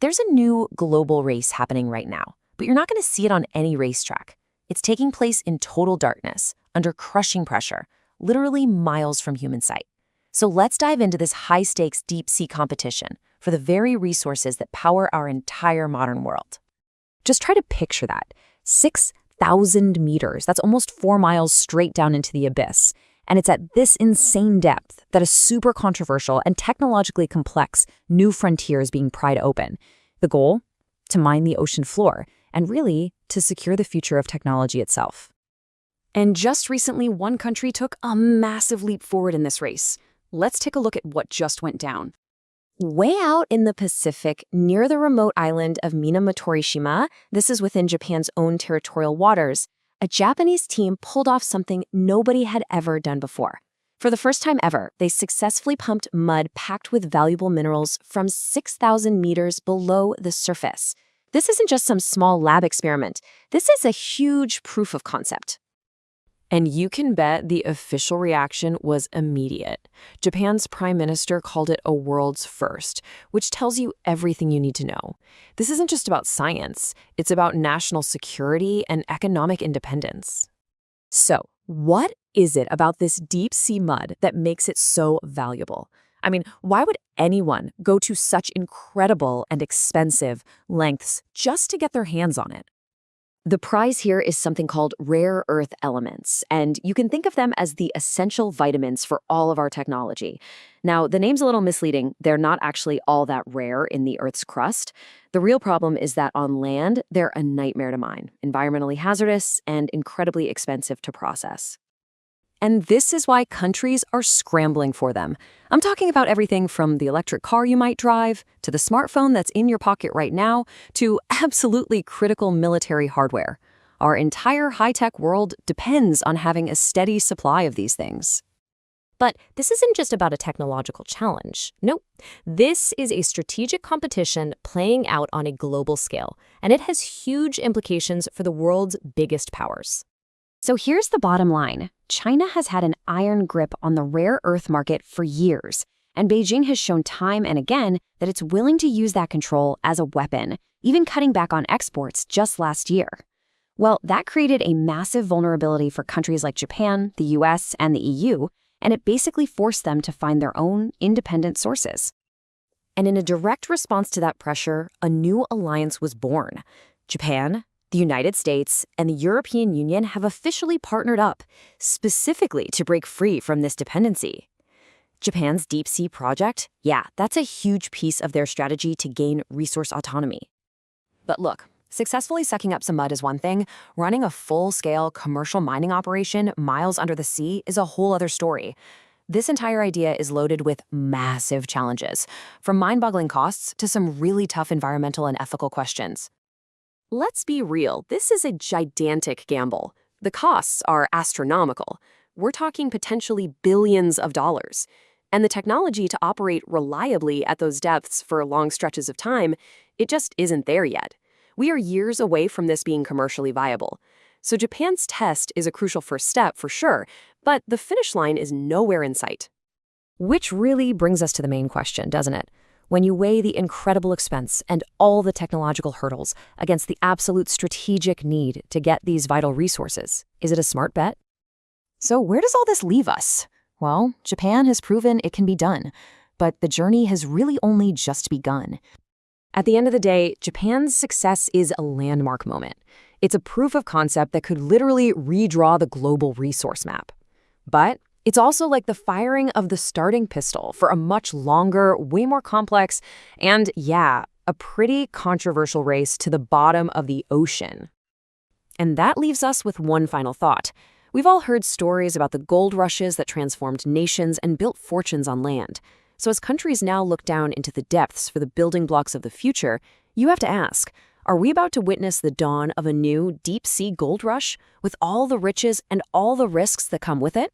There's a new global race happening right now, but you're not going to see it on any racetrack. It's taking place in total darkness, under crushing pressure, literally miles from human sight. So let's dive into this high-stakes deep-sea competition for the very resources that power our entire modern world. Just try to picture that. 6,000 meters, that's almost 4 miles straight down into the abyss. And it's at this insane depth that a super controversial and technologically complex new frontier is being pried open. The goal? To mine the ocean floor, and really, to secure the future of technology itself. And just recently, one country took a massive leap forward in this race. Let's take a look at what just went down. Way out in the Pacific, near the remote island of Minamitorishima, this is within Japan's own territorial waters, a Japanese team pulled off something nobody had ever done before. For the first time ever, they successfully pumped mud packed with valuable minerals from 6,000 meters below the surface. This isn't just some small lab experiment. This is a huge proof of concept. And you can bet the official reaction was immediate. Japan's prime minister called it a world's first, which tells you everything you need to know. This isn't just about science, it's about national security and economic independence. So, what is it about this deep sea mud that makes it so valuable? I mean, why would anyone go to such incredible and expensive lengths just to get their hands on it? The prize here is something called rare earth elements, and you can think of them as the essential vitamins for all of our technology. Now, the name's a little misleading. They're not actually all that rare in the Earth's crust. The real problem is that on land, they're a nightmare to mine, environmentally hazardous, and incredibly expensive to process. And this is why countries are scrambling for them. I'm talking about everything from the electric car you might drive, to the smartphone that's in your pocket right now, to absolutely critical military hardware. Our entire high-tech world depends on having a steady supply of these things. But this isn't just about a technological challenge. Nope. This is a strategic competition playing out on a global scale, and it has huge implications for the world's biggest powers. So here's the bottom line. China has had an iron grip on the rare earth market for years, and Beijing has shown time and again that it's willing to use that control as a weapon, even cutting back on exports just last year. Well, that created a massive vulnerability for countries like Japan, the US, and the EU, and it basically forced them to find their own independent sources. And in a direct response to that pressure, a new alliance was born. Japan, the United States, and the European Union have officially partnered up, specifically to break free from this dependency. Japan's deep sea project, yeah, that's a huge piece of their strategy to gain resource autonomy. But look, successfully sucking up some mud is one thing. Running a full-scale commercial mining operation miles under the sea is a whole other story. This entire idea is loaded with massive challenges, from mind-boggling costs to some really tough environmental and ethical questions. Let's be real, this is a gigantic gamble. The costs are astronomical. We're talking potentially billions of dollars. And the technology to operate reliably at those depths for long stretches of time, it just isn't there yet. We are years away from this being commercially viable. So Japan's test is a crucial first step for sure, but the finish line is nowhere in sight. Which really brings us to the main question, doesn't it? When you weigh the incredible expense and all the technological hurdles against the absolute strategic need to get these vital resources, is it a smart bet? So where does all this leave us? Well, Japan has proven it can be done, but the journey has really only just begun. At the end of the day, Japan's success is a landmark moment. It's a proof of concept that could literally redraw the global resource map. But it's also like the firing of the starting pistol for a much longer, way more complex, and yeah, a pretty controversial race to the bottom of the ocean. And that leaves us with one final thought. We've all heard stories about the gold rushes that transformed nations and built fortunes on land. So as countries now look down into the depths for the building blocks of the future, you have to ask, are we about to witness the dawn of a new deep-sea gold rush with all the riches and all the risks that come with it?